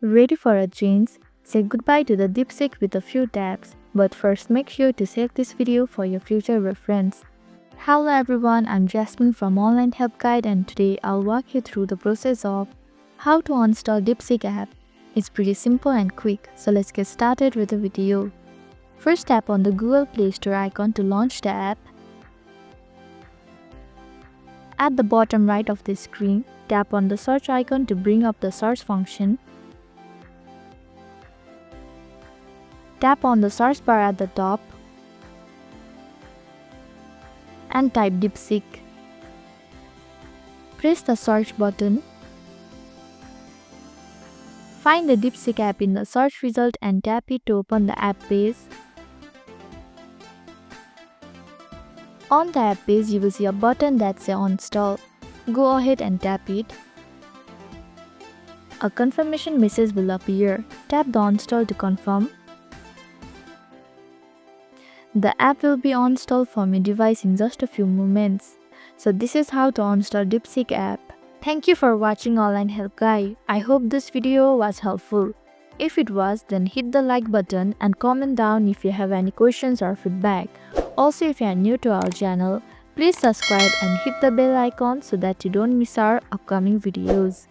Ready for a change? Say goodbye to the DeepSeek with a few taps. But first, make sure to save this video for your future reference. Hello everyone, I'm Jasmine from Online Help Guide, and today I'll walk you through the process of how to install DeepSeek app. It's pretty simple and quick, so let's get started with the video. First, tap on the Google Play Store icon to launch the app. At the bottom right of the screen, tap on the search icon to bring up the search function. Tap on the search bar at the top and type DeepSeek. Press the search button. Find the DeepSeek app in the search result and tap it to open the app page. On the app page, you will see a button that says Install. Go ahead and tap it. A confirmation message will appear. Tap the Install to confirm. The app will be installed from your device in just a few moments. So this is how to install DeepSeek app. Thank you for watching Online Help Guide. I hope this video was helpful. If it was, then hit the like button and comment down if you have any questions or feedback. Also, if you are new to our channel, please subscribe and hit the bell icon so that you don't miss our upcoming videos.